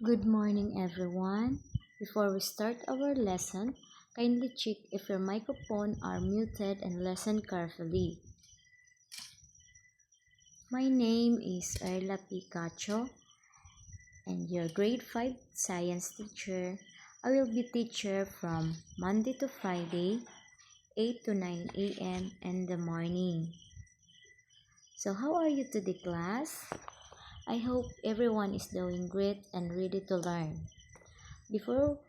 Good morning, everyone. Before we start our lesson, kindly check if your microphone are muted and listen carefully. My name is Erla Picacho and your grade 5 science teacher. I will be teacher from Monday to Friday, 8 to 9 a.m. in the morning. So how are you today, class? I hope everyone is doing great and ready to learn. Before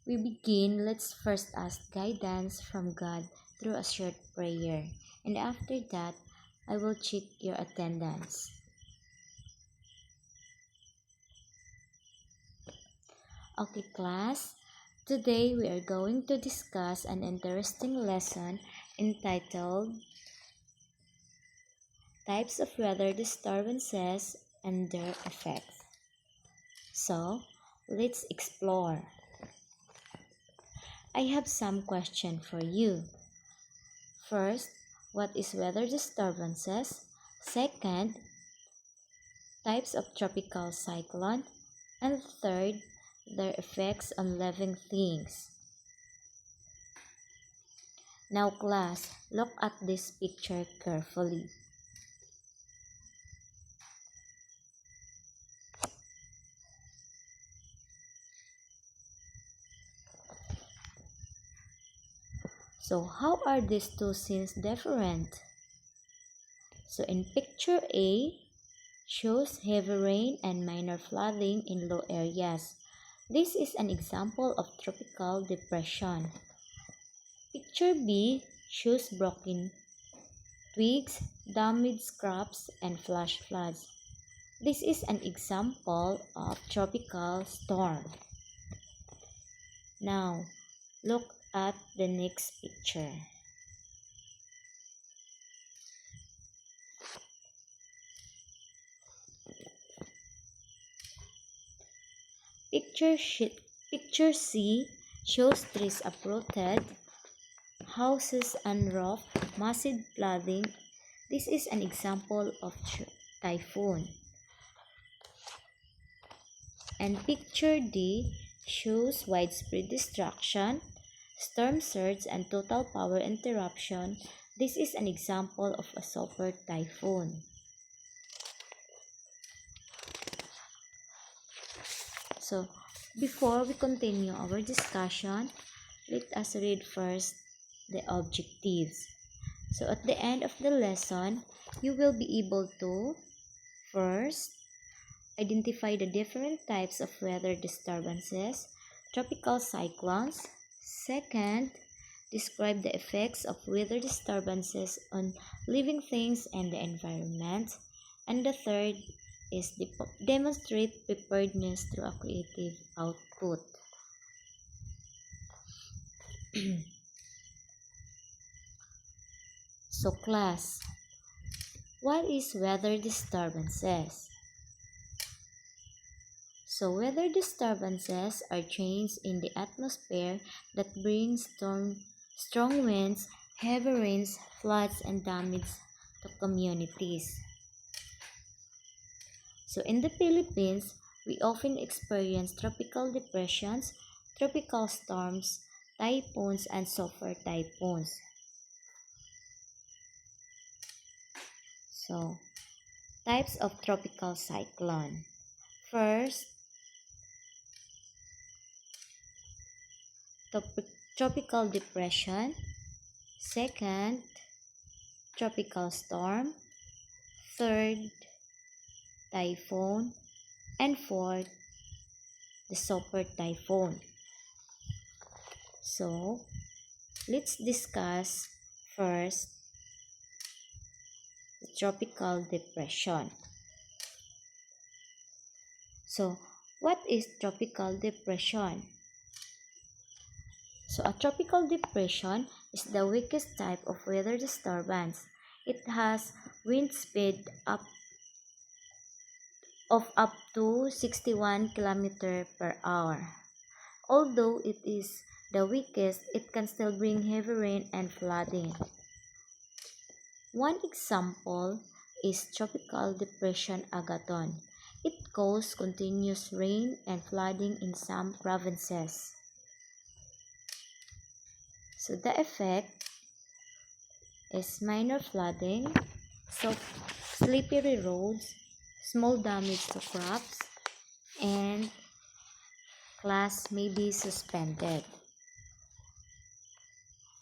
we begin, let's first ask guidance from God through a short prayer, and after that, I will check your attendance. Okay, class, today we are going to discuss an interesting lesson entitled Types of Weather Disturbances and Their Effects. So, let's explore. I have some questions for you. First, what is weather disturbances? Second, types of tropical cyclone. And third, their effects on living things. Now class, look at this picture carefully. So how are these two scenes different? So in picture A, shows heavy rain and minor flooding in low areas. This is an example of tropical depression. Picture B shows broken twigs, damaged crops, and flash floods. This is an example of tropical storm. Now, look at the next picture. Picture C shows trees uprooted, houses unroofed, massive flooding. This is an example of typhoon. And picture D shows widespread destruction, storm surge, and total power interruption. This is an example of a super typhoon. So, before we continue our discussion, let us read first the objectives. So, at the end of the lesson, you will be able to first identify the different types of weather disturbances, tropical cyclones. Second, describe the effects of weather disturbances on living things and the environment. And the third is demonstrate preparedness through a creative output. So class, what is weather disturbances? So weather disturbances are changes in the atmosphere that bring strong winds, heavy rains, floods, and damage to communities. So in the Philippines, we often experience tropical depressions, tropical storms, typhoons, and super typhoons. So, types of tropical cyclone. First, tropical depression. Second, tropical storm. Third, typhoon. And fourth, the super typhoon. So, let's discuss first the tropical depression. So, what is tropical depression? So, a tropical depression is the weakest type of weather disturbance. It has wind speed of up to 61 km per hour. Although it is the weakest, it can still bring heavy rain and flooding. One example is Tropical Depression Agaton. It caused continuous rain and flooding in some provinces. So the effect is minor flooding, so slippery roads, small damage to crops, and class may be suspended.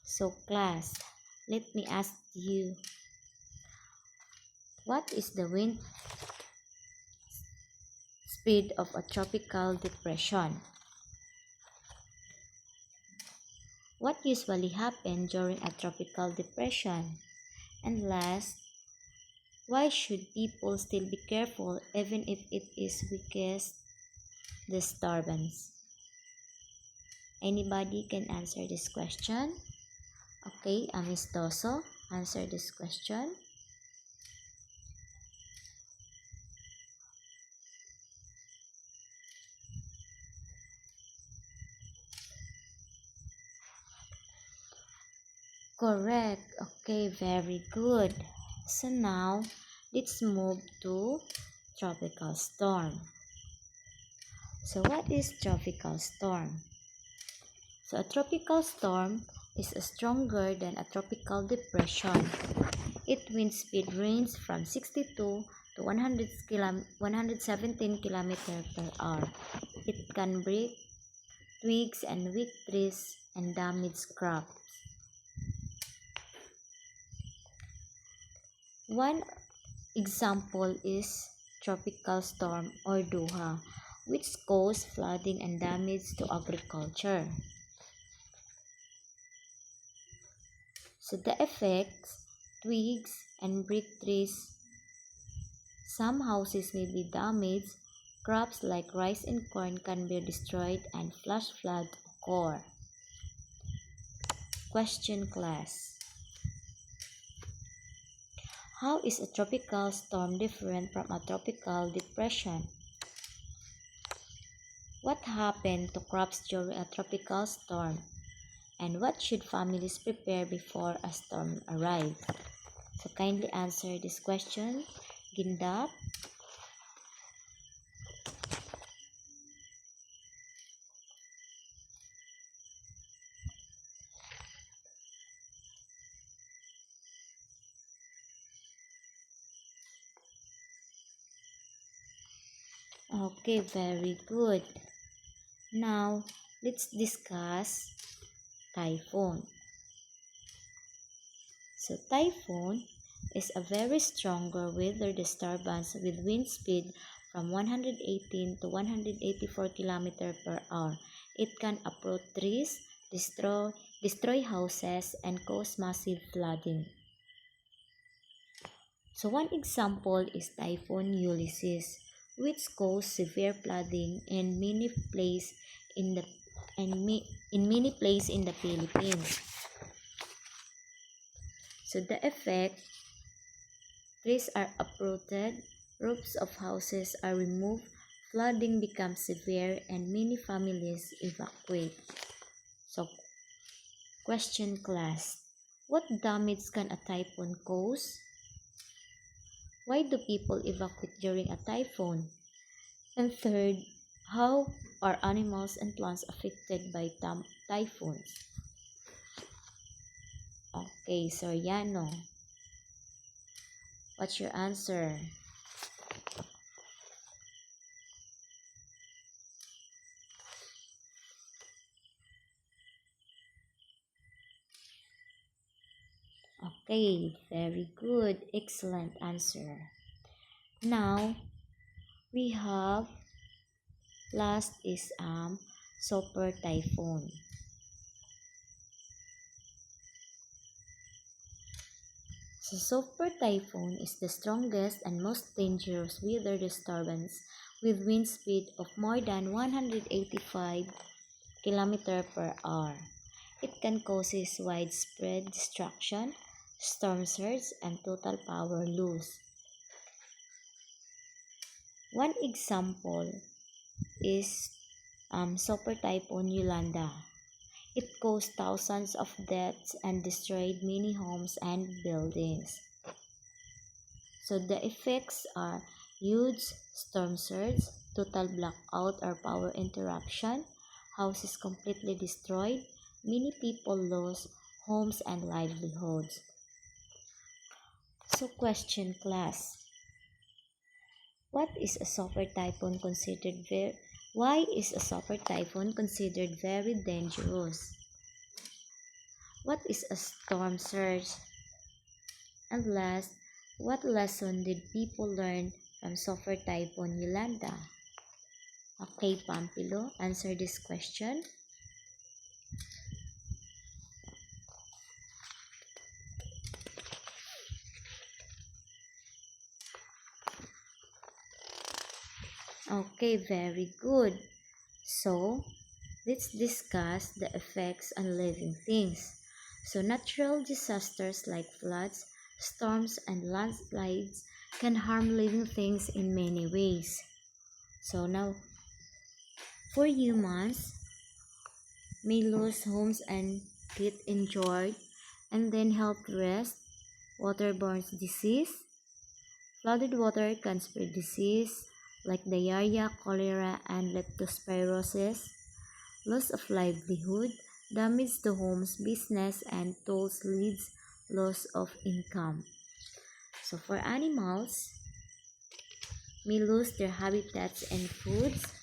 So class, let me ask you, what is the wind speed of a tropical depression? What usually happens during a tropical depression? And last, why should people still be careful even if it is weakest disturbance? Anybody can answer this question? Okay, Miss Doso, answer this question. Correct. Okay, very good. So now, let's move to tropical storm. So what is tropical storm? So a tropical storm is stronger than a tropical depression. Its wind speed ranges from 62 to 117 km per hour. It can break twigs and weak trees and damage crops. One example is Tropical Storm or Doha, which caused flooding and damage to agriculture. So the effects, twigs and brick trees, some houses may be damaged, crops like rice and corn can be destroyed, and flash flood occur. Question class. How is a tropical storm different from a tropical depression? What happened to crops during a tropical storm? And what should families prepare before a storm arrives? So kindly answer this question, Gindap. Okay, very good. Now, let's discuss typhoon. So, typhoon is a very stronger weather disturbance with wind speed from 118 to 184 km per hour. It can uproot trees, destroy houses, and cause massive flooding. So, one example is Typhoon Ulysses, which caused severe flooding in many places in the Philippines. So the effect, trees are uprooted, roofs of houses are removed, flooding becomes severe, and many families evacuate. So question class, what damage can a typhoon cause? Why do people evacuate during a typhoon? And third, how are animals and plants affected by typhoons? Okay, Soriano, what's your answer? Okay, very good, excellent answer. Now, we have last is super typhoon. So super typhoon is the strongest and most dangerous weather disturbance with wind speed of more than 185 km per hour. It can cause widespread destruction, storm surge, and total power loss. One example is Super Typhoon Yolanda. It caused thousands of deaths and destroyed many homes and buildings. So the effects are huge storm surge, total blackout or power interruption, houses completely destroyed, many people lost homes and livelihoods. So question class, what is a super typhoon considered why is a super typhoon considered very dangerous? What is a storm surge? And last, what lesson did people learn from Super Typhoon Yolanda? Okay, Pampilo, answer this question. Okay, very good. So, let's discuss the effects on living things. So, natural disasters like floods, storms, and landslides can harm living things in many ways. So, now, for humans, may lose homes and get injured, and then help rest, waterborne disease, flooded water can spread disease like diarrhea, cholera, and leptospirosis, loss of livelihood, damage to homes, business, and tools leads loss of income. So for animals, may lose their habitats and foods,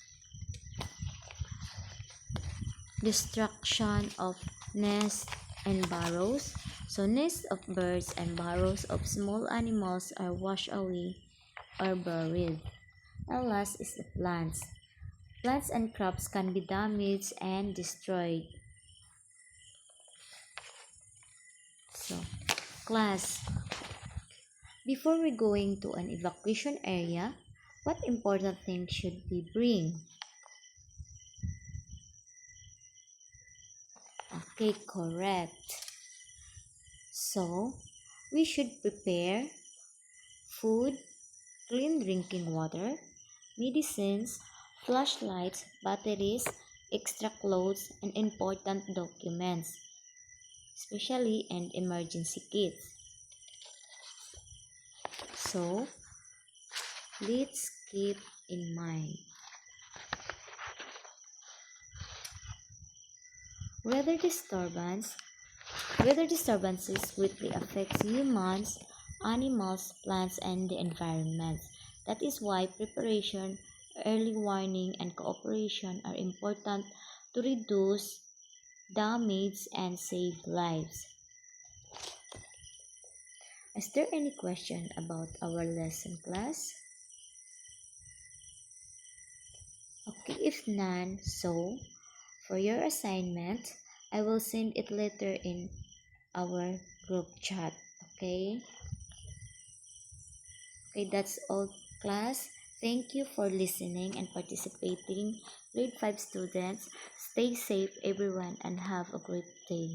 destruction of nests and burrows. So nests of birds and burrows of small animals are washed away or buried. And last is the plants. Plants and crops can be damaged and destroyed. So, class, before we going to an evacuation area, what important things should we bring? Okay, correct. So, we should prepare food, clean drinking water, medicines, flashlights, batteries, extra clothes, and important documents, especially and emergency kits. So, let's keep in mind. Weather disturbances greatly affects humans, animals, plants, and the environment. That is why preparation, early warning, and cooperation are important to reduce damage and save lives. Is there any question about our lesson, class? Okay, if none, so for your assignment, I will send it later in our group chat. Okay? Okay, that's all, class. Thank you for listening and participating. Grade 5 students, stay safe everyone and have a great day.